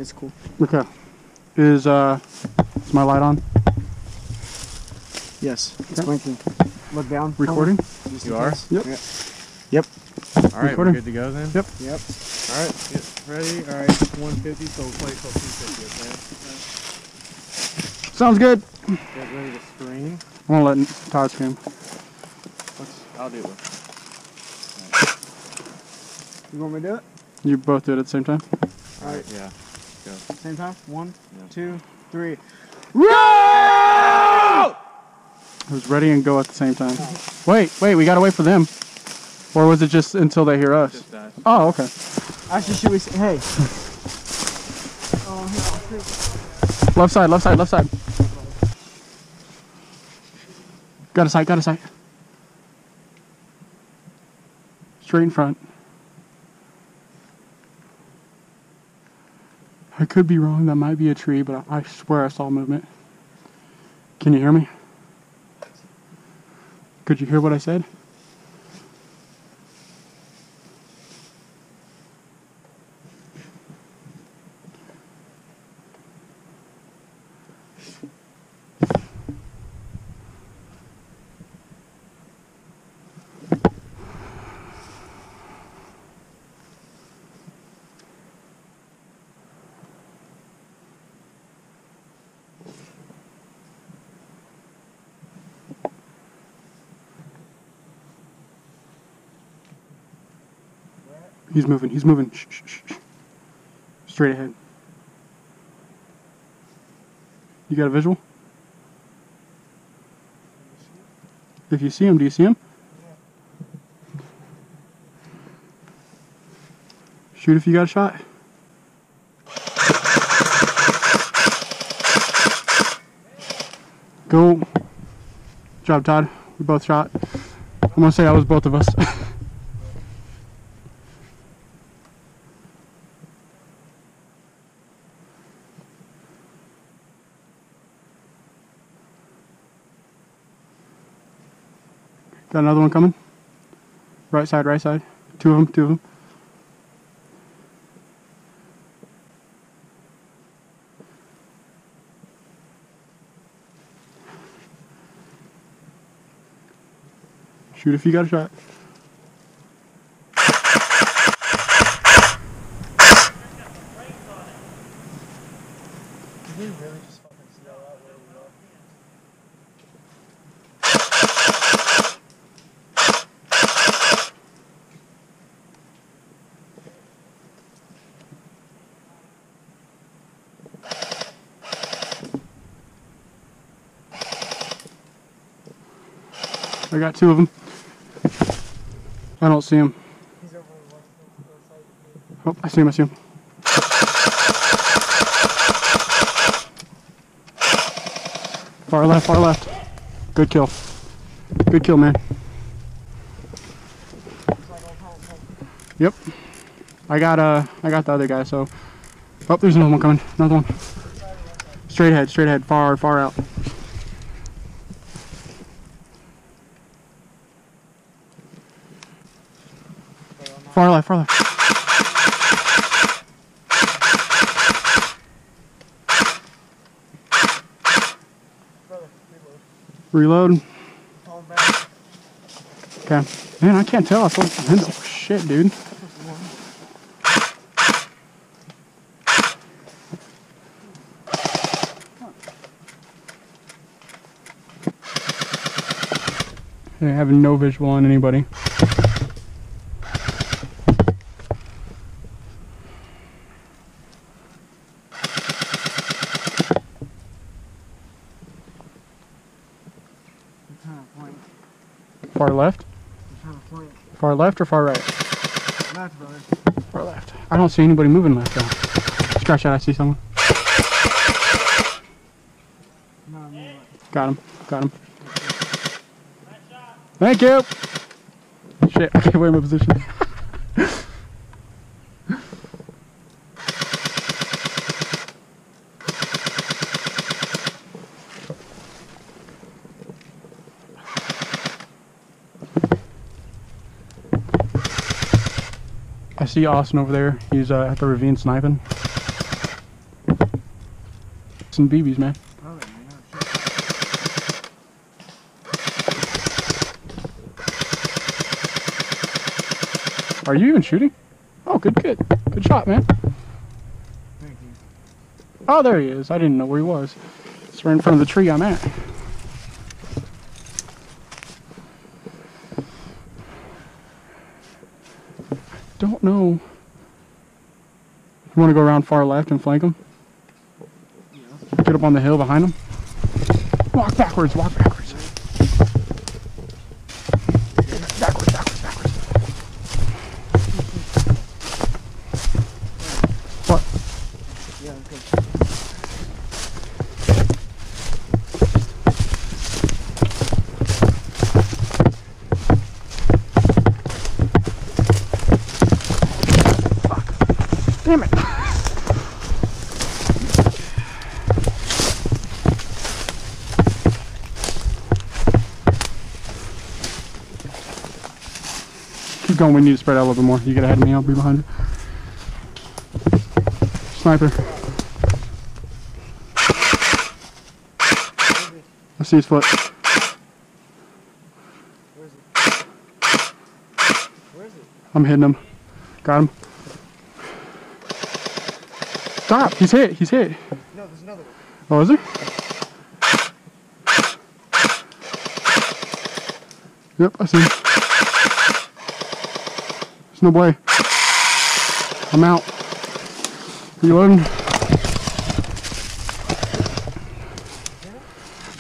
It's cool. Okay. Is my light on? Yes, it's blinking. Look down. Recording? You are? Yep. Yeah. Yep. All right, we're good to go then? Yep. Yep. All right, get ready. All right, 150, so we'll play till 250, okay? Sounds good. Get ready to scream. I'm gonna let Todd scream. I'll do it. You want me to do it? You both do it at the same time? All right, yeah. Go. Same time? 1, 2, 3. Roll! It was ready and go at the same time. Wait, we gotta wait for them. Or was it just until they hear us? Just that. Oh, okay. Actually, should we say, hey. Oh, here, Left side, left side, left side. Got a sight, got a sight. Straight in front. I could be wrong, that might be a tree, but I swear I saw movement. Can you hear me? Could you hear what I said? He's moving, he's moving. Shh, shh, shh. Straight ahead. You got a visual? If you see him, do you see him? Shoot if you got a shot. Go. Good job, Todd. We both shot. I'm gonna say that was both of us. Got another one coming. Right side, right side. Two of them, two of them. Shoot if you got a shot. Did we really just fucking see all that where we are? I got two of them. I don't see him. He's over on the west side. Oh, I see him, I see him. Far left, far left. Good kill. Good kill, man. Yep. I got the other guy, so. Oh, there's another one coming. Another one. Straight ahead, far out. Far left, far left. Reload. Okay. Man, I can't tell. I thought, oh, shit, dude. I have no visual on anybody. Far left? Far left or far right? Left, brother. Far left. I don't see anybody moving left though. Scratch that, I see someone. Got him. Got him. Thank you! Shit, I can't wait in my position. I see Austin over there. He's at the ravine sniping. busting BBs, man. Oh, yeah, Are you even shooting? Oh, good shot, man. thank you. Oh, there he is. I didn't know where he was. It's right in front of the tree I'm at. Don't know. You want to go around far left and flank him? Yeah. Get up on the hill behind him. Walk backwards, walk backwards. Backwards, backwards, backwards. What? Yeah, I'm good. Damn it. Keep going, we need to spread out a little bit more. You get ahead of me, I'll be behind you. Sniper. I see his foot. Where is it? Where is it? I'm hitting him. Got him. Stop! He's hit! He's hit! No, there's another one. Oh, is there? Yep, I see him. There's no way. I'm out. Reloading.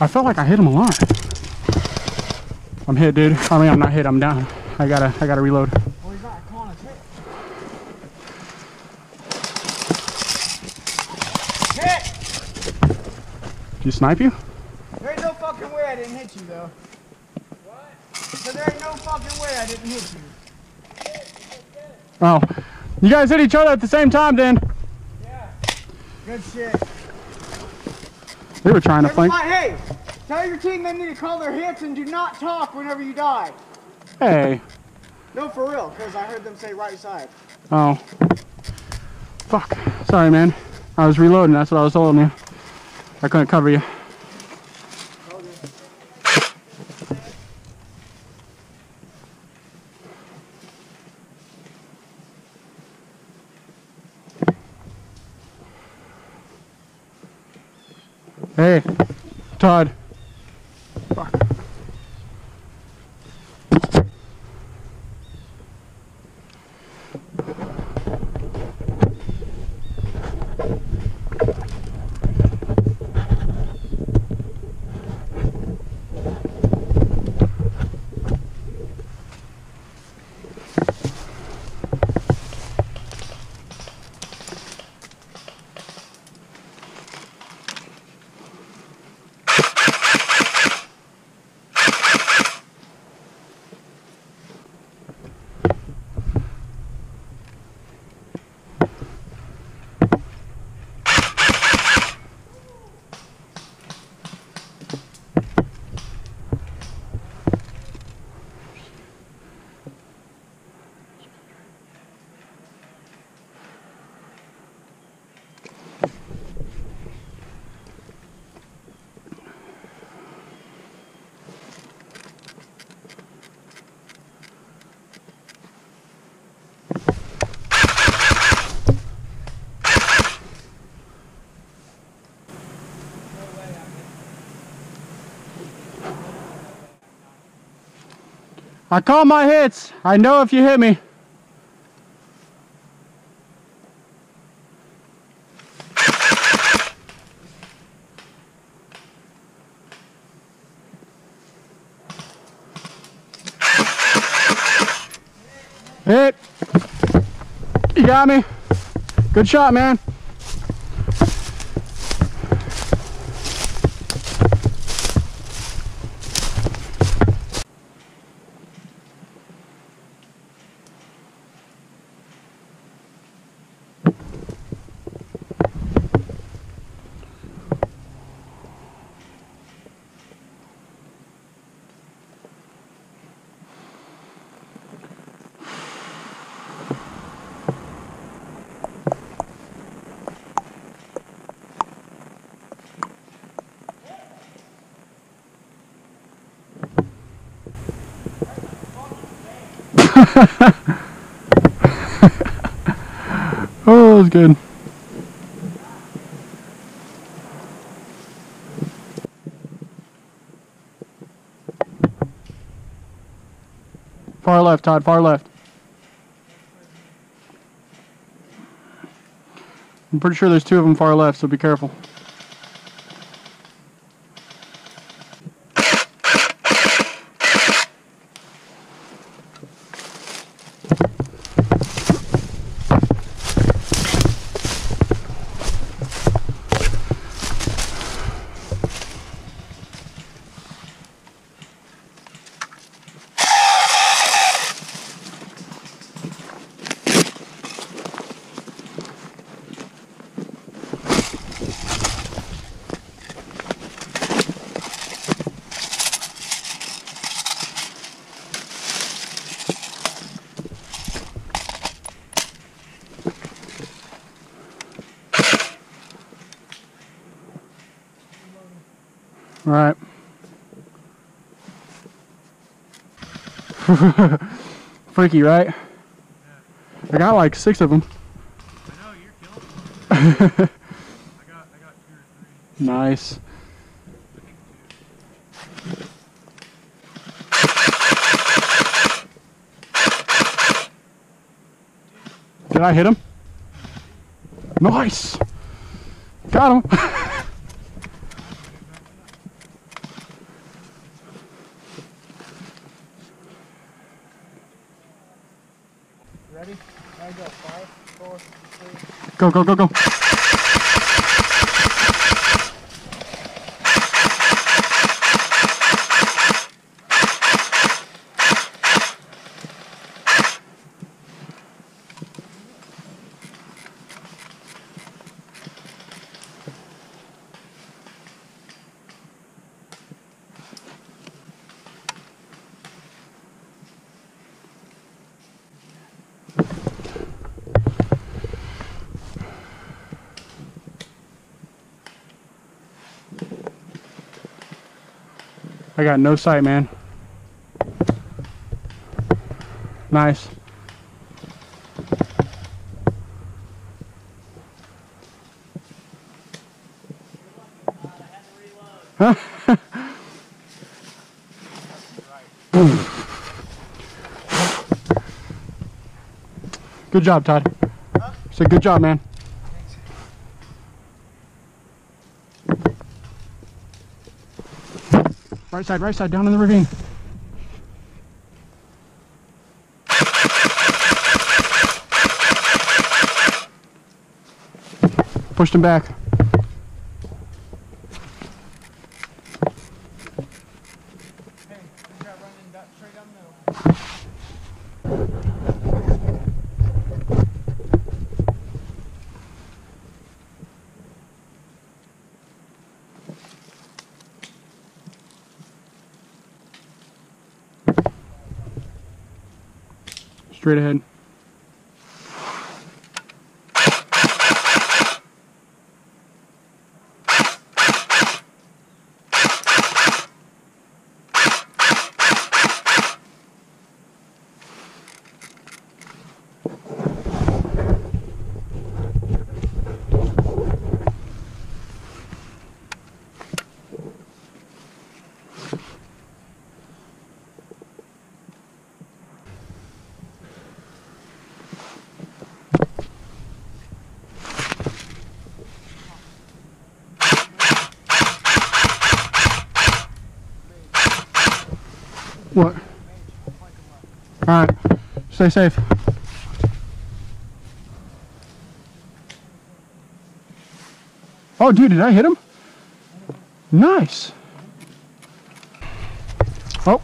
I felt like I hit him a lot. I'm hit, dude. I mean, I'm not hit. I'm down. I gotta reload. Oh, he's not calling us hit. Hit! Did he snipe you? There ain't no fucking way I didn't hit you, though. What? So there ain't no fucking way I didn't hit you. Oh. You guys hit each other at the same time then. Yeah. Good shit. They were trying to flank. Hey, tell your team they need to call their hits and do not talk whenever you die. Hey. No, for real, because I heard them say right side. Oh. Fuck. Sorry, man. I was reloading. That's what I was telling you. I couldn't cover you. Hey, Todd. Fuck. I call my hits. I know if you hit me. Hit. You got me. Good shot, man. Oh, that was good. Far left, Todd, far left. I'm pretty sure there's 2 of them far left, so be careful. All right. Freaky, right? Yeah. I got like 6 of them. I know, you're killing them. I got 2 or 3. Nice. Did I hit him? Nice. Got him. Ready? I go. 5, 4, 3. Go, go, go, go. I got no sight, man. Nice. Huh? Good job, Todd. Huh? So good job, man. Right side, down in the ravine. Pushed him back. Hey, you got running straight down the middle. Straight ahead. What? Alright, stay safe. Oh, dude, did I hit him? Nice. Oh.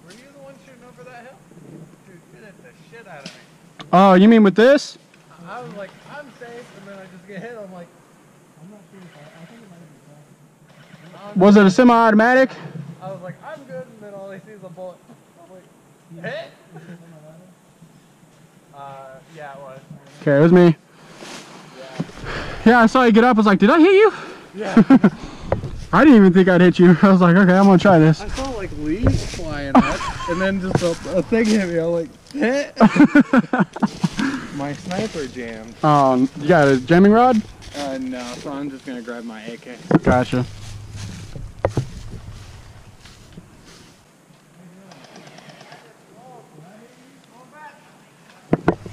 Were you the one shooting over that hill? Dude, you hit the shit out of me. Oh, you mean with this? I was like, I'm safe, and then I just get hit. I'm like, I'm not sure if I think it might be fine. Was it a semi-automatic? I was like, I'm good, and then all I see is a bullet. I'm like, hit? Yeah, it was. Okay, it was me. Yeah. Yeah, I saw you get up. I was like, did I hit you? Yeah. I didn't even think I'd hit you. I was like, okay, I'm gonna try this. I saw like leaves flying up, and then just a thing hit me. I was like, hit. My sniper jammed. You got a jamming rod? No, so I'm just gonna grab my AK. Gotcha.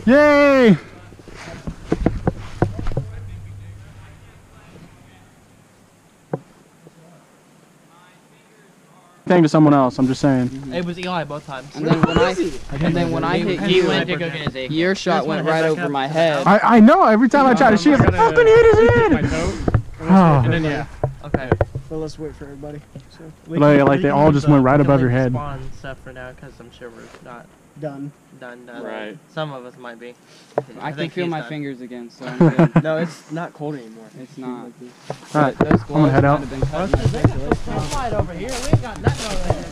Yay! Thing to someone else, I'm just saying. It was Eli both times. And then when I hit He you, went to go get his AK. your shot went right over my head. I know, every time I try to shoot, it's like, open hit his head! And then yeah. Okay. But let's wait for everybody. So Like they all just went right above your head. Spawn stuff for now, because I'm sure we're not done. done. Right. Some of us might be. I can think feel he's my done. fingers again, so I'm good. No, it's not cold anymore. It's not. Alright, Those I'm gonna head gloves out. might have been cut. Let's over here. We ain't got nothing over there.